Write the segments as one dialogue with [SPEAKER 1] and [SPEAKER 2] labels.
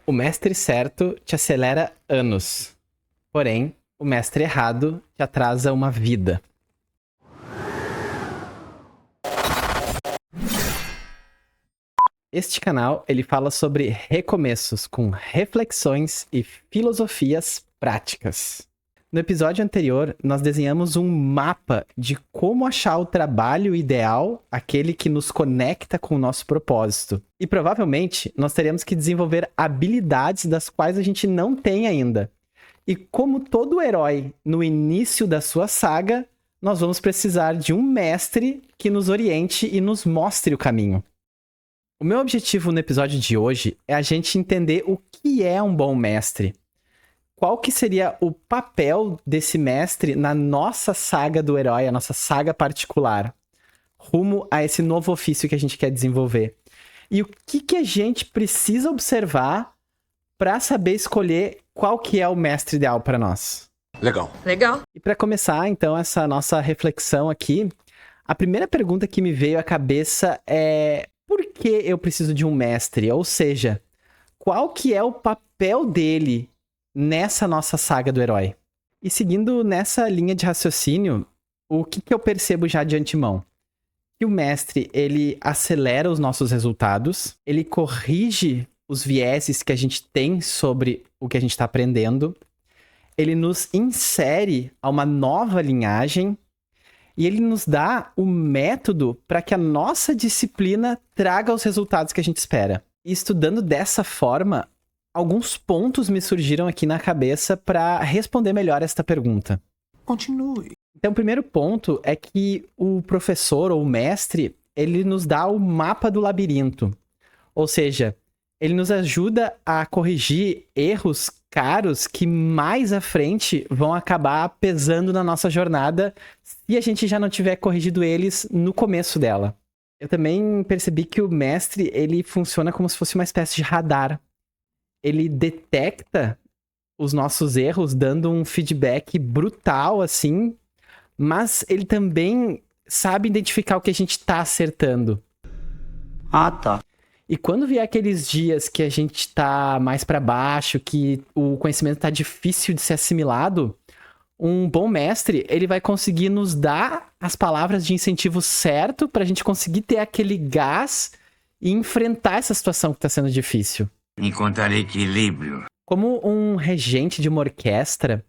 [SPEAKER 1] O mestre certo te acelera anos. Porém, o mestre errado te atrasa uma vida. Este canal, ele fala sobre recomeços com reflexões e filosofias práticas. No episódio anterior, nós desenhamos um mapa de como achar o trabalho ideal, aquele que nos conecta com o nosso propósito. E provavelmente, nós teremos que desenvolver habilidades das quais a gente não tem ainda. E como todo herói no início da sua saga, nós vamos precisar de um mestre que nos oriente e nos mostre o caminho. O meu objetivo no episódio de hoje é a gente entender o que é um bom mestre. Qual que seria o papel desse mestre na nossa saga do herói, a nossa saga particular, rumo a esse novo ofício que a gente quer desenvolver. E o que a gente precisa observar para saber escolher qual que é o mestre ideal para nós.
[SPEAKER 2] Legal.
[SPEAKER 1] E para começar, então, essa nossa reflexão aqui, a primeira pergunta que me veio à cabeça é: por que eu preciso de um mestre? Ou seja, qual que é o papel dele nessa nossa saga do herói? E seguindo nessa linha de raciocínio, o que eu percebo já de antemão? Que o mestre, ele acelera os nossos resultados, ele corrige os vieses que a gente tem sobre o que a gente está aprendendo, ele nos insere a uma nova linhagem e ele nos dá o método para que a nossa disciplina traga os resultados que a gente espera. E estudando dessa forma, alguns pontos me surgiram aqui na cabeça para responder melhor esta pergunta.
[SPEAKER 3] Continue.
[SPEAKER 1] Então, o primeiro ponto é que o professor ou o mestre, ele nos dá o mapa do labirinto. Ou seja, ele nos ajuda a corrigir erros caros que mais à frente vão acabar pesando na nossa jornada se a gente já não tiver corrigido eles no começo dela. Eu também percebi que o mestre, ele funciona como se fosse uma espécie de radar. Ele detecta os nossos erros, dando um feedback brutal, assim, mas ele também sabe identificar o que a gente tá acertando.
[SPEAKER 3] Ah, tá.
[SPEAKER 1] E quando vier aqueles dias que a gente tá mais pra baixo, que o conhecimento tá difícil de ser assimilado, um bom mestre, ele vai conseguir nos dar as palavras de incentivo certo pra gente conseguir ter aquele gás e enfrentar essa situação que tá sendo difícil.
[SPEAKER 4] Encontrar equilíbrio.
[SPEAKER 1] Como um regente de uma orquestra,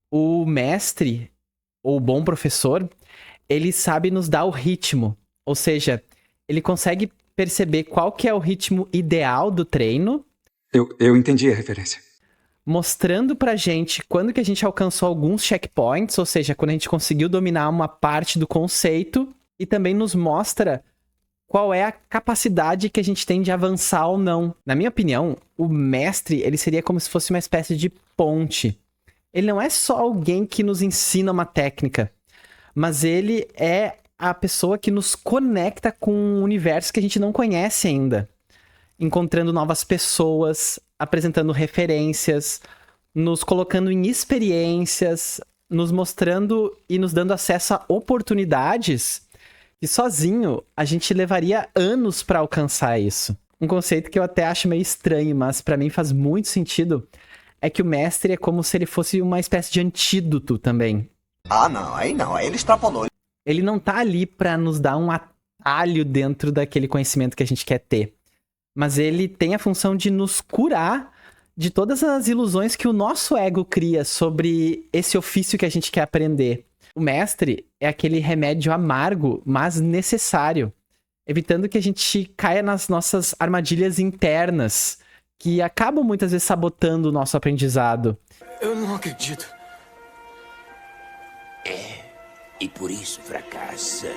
[SPEAKER 1] o mestre, ou o bom professor, ele sabe nos dar o ritmo. Ou seja, ele consegue perceber qual que é o ritmo ideal do treino.
[SPEAKER 3] Eu entendi a referência.
[SPEAKER 1] Mostrando pra gente quando que a gente alcançou alguns checkpoints, ou seja, quando a gente conseguiu dominar uma parte do conceito, e também nos mostra qual é a capacidade que a gente tem de avançar ou não. Na minha opinião, o mestre, ele seria como se fosse uma espécie de ponte. Ele não é só alguém que nos ensina uma técnica, mas ele é a pessoa que nos conecta com um universo que a gente não conhece ainda. Encontrando novas pessoas, apresentando referências, nos colocando em experiências, nos mostrando e nos dando acesso a oportunidades que sozinho a gente levaria anos para alcançar isso. Um conceito que eu até acho meio estranho, mas para mim faz muito sentido, é que o mestre é como se ele fosse uma espécie de antídoto também.
[SPEAKER 5] Ah, não, aí ele extrapolou.
[SPEAKER 1] Ele não tá ali para nos dar um atalho dentro daquele conhecimento que a gente quer ter. Mas ele tem a função de nos curar de todas as ilusões que o nosso ego cria sobre esse ofício que a gente quer aprender. O mestre é aquele remédio amargo, mas necessário, evitando que a gente caia nas nossas armadilhas internas, que acabam muitas vezes sabotando o nosso aprendizado.
[SPEAKER 6] Eu não acredito.
[SPEAKER 4] E por isso fracassa.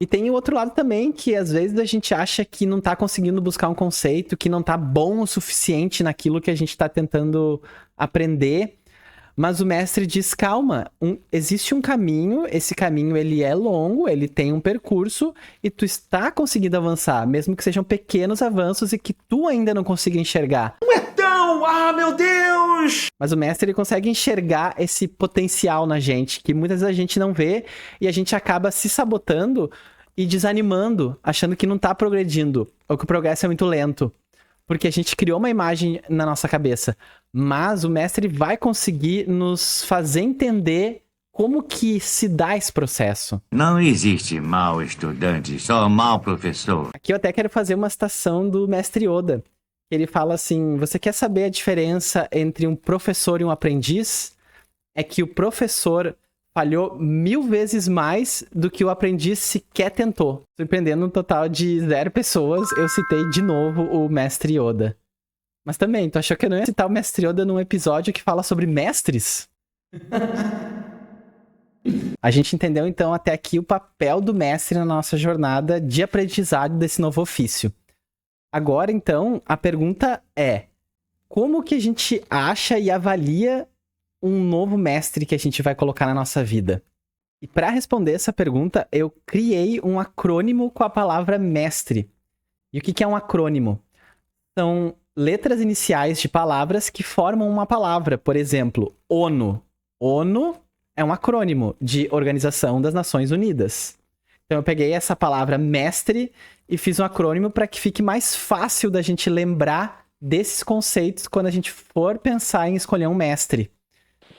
[SPEAKER 1] E tem o outro lado também, que às vezes a gente acha que não tá conseguindo buscar um conceito, que não tá bom o suficiente naquilo que a gente tá tentando aprender. Mas o mestre diz, calma, existe um caminho, esse caminho ele é longo, ele tem um percurso, e tu está conseguindo avançar, mesmo que sejam pequenos avanços e que tu ainda não consiga enxergar.
[SPEAKER 6] Não! Ah, meu Deus!
[SPEAKER 1] Mas o mestre ele consegue enxergar esse potencial na gente, que muitas vezes a gente não vê, e a gente acaba se sabotando e desanimando, achando que não tá progredindo, ou que o progresso é muito lento. porque a gente criou uma imagem na nossa cabeça. Mas o mestre vai conseguir nos fazer entender como que se dá esse processo.
[SPEAKER 4] Não existe mau estudante, só mau professor.
[SPEAKER 1] Aqui eu até quero fazer uma citação do mestre Oda. Ele fala assim, você quer saber a diferença entre um professor e um aprendiz? É que o professor falhou 1000 vezes mais do que o aprendiz sequer tentou. Surpreendendo um total de 0 pessoas, eu citei de novo o mestre Oda. Mas também, tu achou que eu não ia citar o mestre Oda num episódio que fala sobre mestres? A gente entendeu, então, até aqui o papel do mestre na nossa jornada de aprendizado desse novo ofício. Agora, então, a pergunta é: como que a gente acha e avalia um novo mestre que a gente vai colocar na nossa vida? E para responder essa pergunta, eu criei um acrônimo com a palavra mestre. E o que é um acrônimo? São letras iniciais de palavras que formam uma palavra. Por exemplo, ONU. ONU é um acrônimo de Organização das Nações Unidas. Então eu peguei essa palavra mestre e fiz um acrônimo para que fique mais fácil da gente lembrar desses conceitos quando a gente for pensar em escolher um mestre.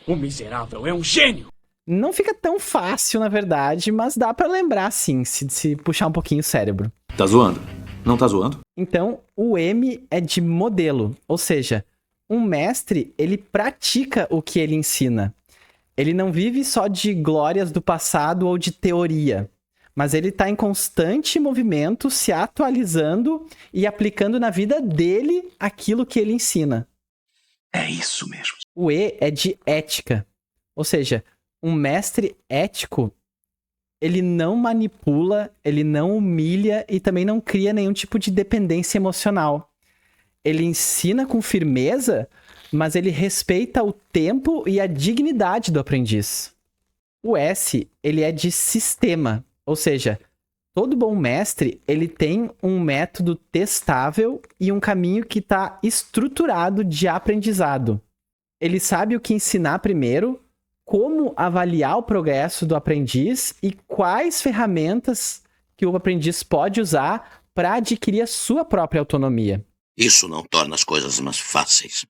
[SPEAKER 6] O miserável é um gênio!
[SPEAKER 1] Não fica tão fácil, na verdade, mas dá para lembrar sim, se puxar um pouquinho o cérebro.
[SPEAKER 6] Tá zoando? Não tá zoando?
[SPEAKER 1] Então, o M é de modelo, ou seja, um mestre, ele pratica o que ele ensina. Ele não vive só de glórias do passado ou de teoria, mas ele está em constante movimento, se atualizando e aplicando na vida dele aquilo que ele ensina.
[SPEAKER 3] É isso mesmo.
[SPEAKER 1] O E é de ética, ou seja, um mestre ético, ele não manipula, ele não humilha e também não cria nenhum tipo de dependência emocional. Ele ensina com firmeza, mas ele respeita o tempo e a dignidade do aprendiz. O S, ele é de sistema, ou seja, todo bom mestre, ele tem um método testável e um caminho que está estruturado de aprendizado. Ele sabe o que ensinar primeiro, como avaliar o progresso do aprendiz e quais ferramentas que o aprendiz pode usar para adquirir a sua própria autonomia.
[SPEAKER 2] Isso não torna as coisas mais fáceis.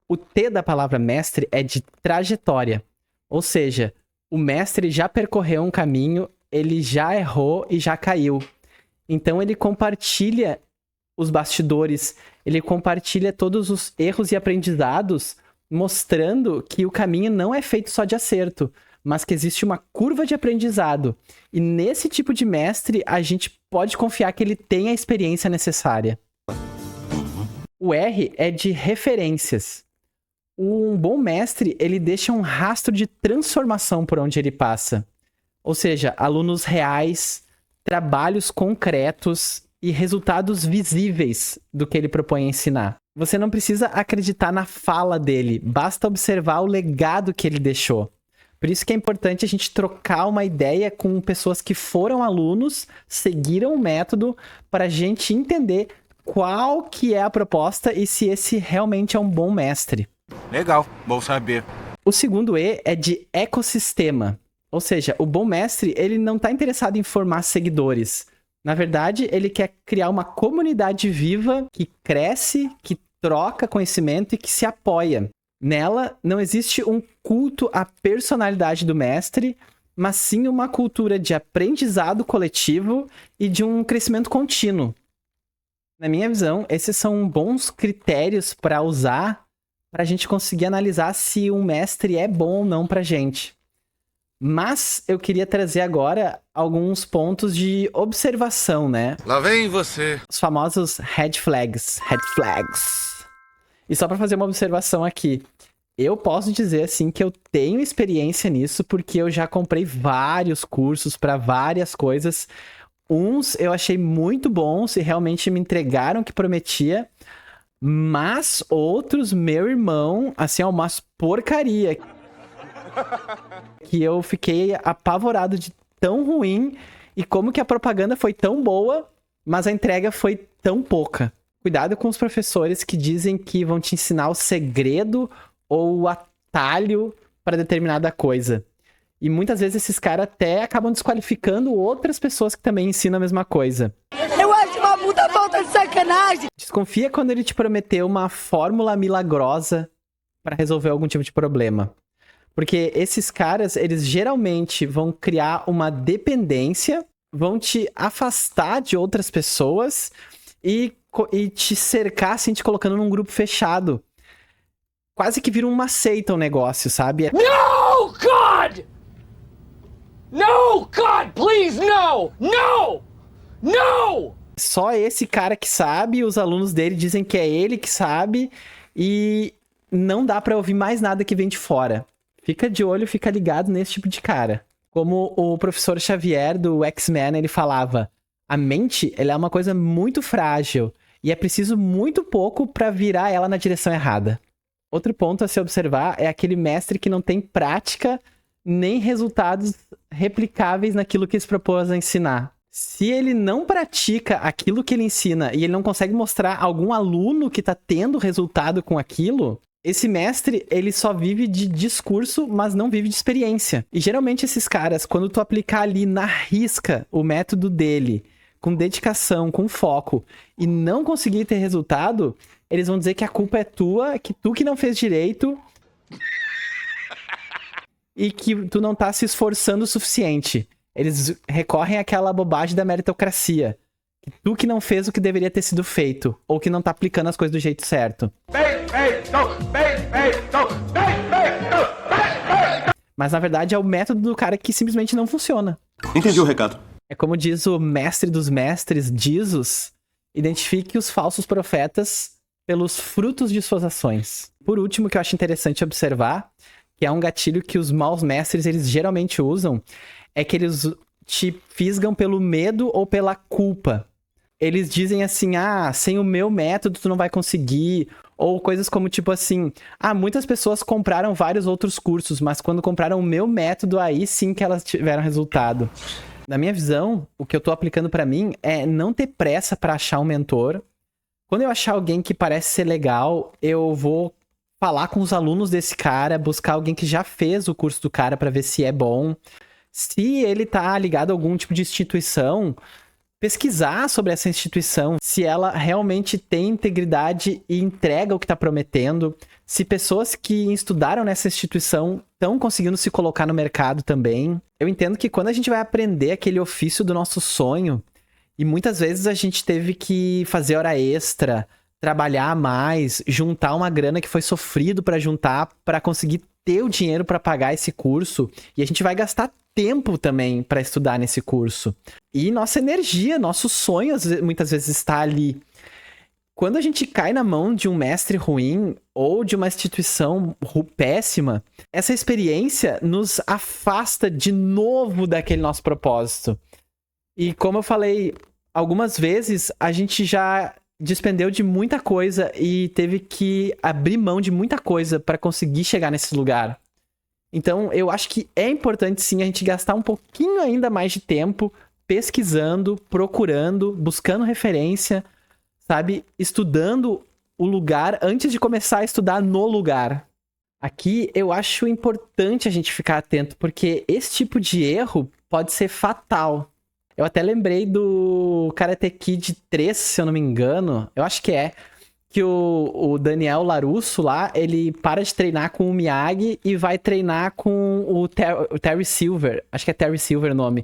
[SPEAKER 1] O T da palavra mestre é de trajetória, ou seja, o mestre já percorreu um caminho, ele já errou e já caiu. Então ele compartilha os bastidores, ele compartilha todos os erros e aprendizados, mostrando que o caminho não é feito só de acerto, mas que existe uma curva de aprendizado. E nesse tipo de mestre, a gente pode confiar que ele tem a experiência necessária. O R é de referências. Um bom mestre, ele deixa um rastro de transformação por onde ele passa. Ou seja, alunos reais, trabalhos concretos e resultados visíveis do que ele propõe ensinar. Você não precisa acreditar na fala dele, basta observar o legado que ele deixou. Por isso que é importante a gente trocar uma ideia com pessoas que foram alunos, seguiram o método, para a gente entender qual que é a proposta e se esse realmente é um bom mestre.
[SPEAKER 3] Legal, bom saber.
[SPEAKER 1] O segundo E é de ecossistema. Ou seja, o bom mestre, ele não está interessado em formar seguidores. Na verdade, ele quer criar uma comunidade viva que cresce, que troca conhecimento e que se apoia. Nela, não existe um culto à personalidade do mestre, mas sim uma cultura de aprendizado coletivo e de um crescimento contínuo. Na minha visão, esses são bons critérios para usar para a gente conseguir analisar se um mestre é bom ou não para a gente. Mas eu queria trazer agora alguns pontos de observação, né?
[SPEAKER 6] Lá vem você.
[SPEAKER 1] Os famosos red flags. E só para fazer uma observação aqui, eu posso dizer assim que eu tenho experiência nisso porque eu já comprei vários cursos para várias coisas. Uns eu achei muito bons e realmente me entregaram o que prometia, mas outros, meu irmão, assim, é umas porcaria. Que eu fiquei apavorado de tão ruim e como que a propaganda foi tão boa, mas a entrega foi tão pouca. Cuidado com os professores que dizem que vão te ensinar o segredo ou o atalho para determinada coisa. E muitas vezes esses caras até acabam desqualificando outras pessoas que também ensinam a mesma coisa.
[SPEAKER 7] Eu acho uma puta falta de sacanagem. sacanagem!
[SPEAKER 1] Desconfia quando ele te prometeu uma fórmula milagrosa para resolver algum tipo de problema. Porque esses caras, eles geralmente vão criar uma dependência, vão te afastar de outras pessoas e te cercar, assim, te colocando num grupo fechado. Quase que vira uma seita o negócio, sabe?
[SPEAKER 8] No, God! No, God, please, no! No! No!
[SPEAKER 1] Só esse cara que sabe, os alunos dele dizem que é ele que sabe, e não dá pra ouvir mais nada que vem de fora. Fica de olho, fica ligado nesse tipo de cara. Como o professor Xavier do X-Men, ele falava, a mente, ela é uma coisa muito frágil, e é preciso muito pouco pra virar ela na direção errada. Outro ponto a se observar é aquele mestre que não tem prática nem resultados replicáveis naquilo que ele se propôs a ensinar. Se ele não pratica aquilo que ele ensina e ele não consegue mostrar algum aluno que tá tendo resultado com aquilo, esse mestre, ele só vive de discurso, mas não vive de experiência. E geralmente esses caras, quando tu aplicar ali na risca o método dele, com dedicação, com foco, e não conseguir ter resultado, eles vão dizer que a culpa é tua, que tu que não fez direito e que tu não tá se esforçando o suficiente. Eles recorrem àquela bobagem da meritocracia. Que tu que não fez o que deveria ter sido feito, ou que não tá aplicando as coisas do jeito certo. Mas na verdade é o método do cara que simplesmente não funciona.
[SPEAKER 3] Entendi o recado.
[SPEAKER 1] É como diz o mestre dos mestres, Jesus, identifique os falsos profetas pelos frutos de suas ações. Por último, que eu acho interessante observar, que é um gatilho que os maus mestres eles geralmente usam, é que eles te fisgam pelo medo ou pela culpa. Eles dizem assim, sem o meu método tu não vai conseguir, ou coisas como tipo assim, muitas pessoas compraram vários outros cursos, mas quando compraram o meu método, aí sim que elas tiveram resultado. Na minha visão, o que eu tô aplicando pra mim é não ter pressa pra achar um mentor. Quando eu achar alguém que parece ser legal, eu vou falar com os alunos desse cara, buscar alguém que já fez o curso do cara pra ver se é bom. Se ele tá ligado a algum tipo de instituição, pesquisar sobre essa instituição, se ela realmente tem integridade e entrega o que tá prometendo, se pessoas que estudaram nessa instituição estão conseguindo se colocar no mercado também. Eu entendo que quando a gente vai aprender aquele ofício do nosso sonho, e muitas vezes a gente teve que fazer hora extra, trabalhar mais, juntar uma grana que foi sofrido pra juntar, pra conseguir ter o dinheiro pra pagar esse curso, e a gente vai gastar tempo também pra estudar nesse curso. E nossa energia, nosso sonho muitas vezes está ali. Quando a gente cai na mão de um mestre ruim ou de uma instituição péssima, essa experiência nos afasta de novo daquele nosso propósito. E como eu falei, algumas vezes a gente já despendeu de muita coisa e teve que abrir mão de muita coisa para conseguir chegar nesse lugar. Então, eu acho que é importante sim a gente gastar um pouquinho ainda mais de tempo pesquisando, procurando, buscando referência, sabe? Estudando o lugar antes de começar a estudar no lugar. Aqui eu acho importante a gente ficar atento, porque esse tipo de erro pode ser fatal. Eu até lembrei do Karate Kid 3, se eu não me engano. Eu acho que é. Que o Daniel LaRusso lá, ele para de treinar com o Miyagi e vai treinar com o Terry Silver. Acho que é Terry Silver o nome.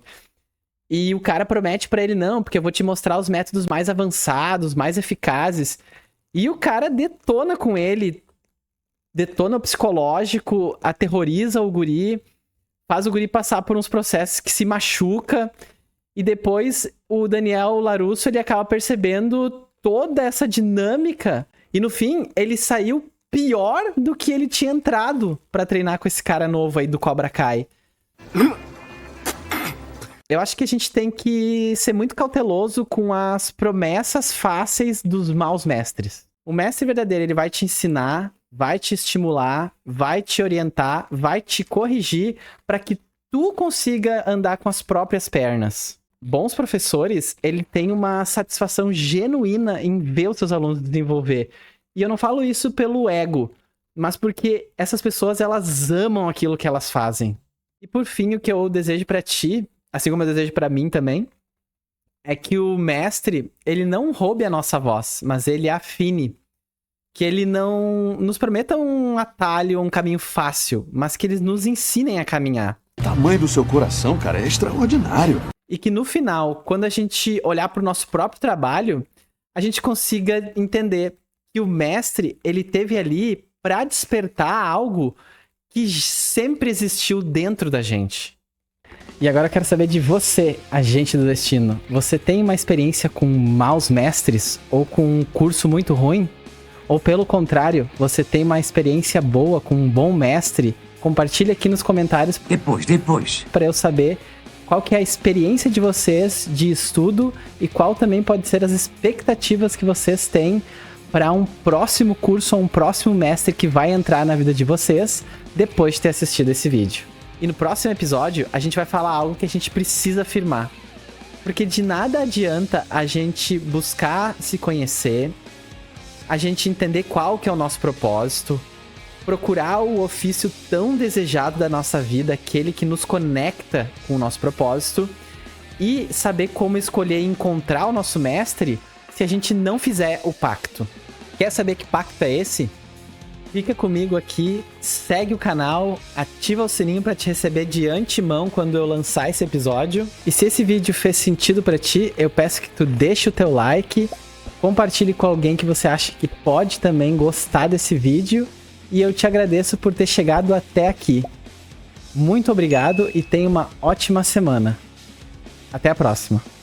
[SPEAKER 1] E o cara promete pra ele, não, porque eu vou te mostrar os métodos mais avançados, mais eficazes. E o cara detona com ele. Detona o psicológico, aterroriza o guri, faz o guri passar por uns processos que se machuca. E depois o Daniel LaRusso, ele acaba percebendo toda essa dinâmica. E no fim, ele saiu pior do que ele tinha entrado pra treinar com esse cara novo aí do Cobra Kai. Eu acho que a gente tem que ser muito cauteloso com as promessas fáceis dos maus mestres. O mestre verdadeiro, ele vai te ensinar, vai te estimular, vai te orientar, vai te corrigir para que tu consiga andar com as próprias pernas. Bons professores, ele tem uma satisfação genuína em ver os seus alunos desenvolver. E eu não falo isso pelo ego, mas porque essas pessoas, elas amam aquilo que elas fazem. E por fim, o que eu desejo pra ti, assim como eu desejo pra mim também, é que o mestre, ele não roube a nossa voz, mas ele afine. Que ele não nos prometa um atalho, um caminho fácil, mas que eles nos ensinem a caminhar.
[SPEAKER 3] O tamanho do seu coração, cara, é extraordinário.
[SPEAKER 1] E que no final, quando a gente olhar para o nosso próprio trabalho, a gente consiga entender que o mestre, ele teve ali para despertar algo que sempre existiu dentro da gente. E agora eu quero saber de você, agente do destino. Você tem uma experiência com maus mestres ou com um curso muito ruim? Ou pelo contrário, você tem uma experiência boa com um bom mestre? Compartilhe aqui nos comentários.
[SPEAKER 4] Depois.
[SPEAKER 1] Para eu saber qual que é a experiência de vocês de estudo e qual também pode ser as expectativas que vocês têm para um próximo curso ou um próximo mestre que vai entrar na vida de vocês depois de ter assistido esse vídeo. E no próximo episódio, a gente vai falar algo que a gente precisa afirmar. Porque de nada adianta a gente buscar se conhecer, a gente entender qual que é o nosso propósito, procurar o ofício tão desejado da nossa vida, aquele que nos conecta com o nosso propósito, e saber como escolher e encontrar o nosso mestre se a gente não fizer o pacto. Quer saber que pacto é esse? Fica comigo aqui, segue o canal, ativa o sininho para te receber de antemão quando eu lançar esse episódio. E se esse vídeo fez sentido para ti, eu peço que tu deixe o teu like, compartilhe com alguém que você acha que pode também gostar desse vídeo. E eu te agradeço por ter chegado até aqui. Muito obrigado e tenha uma ótima semana. Até a próxima.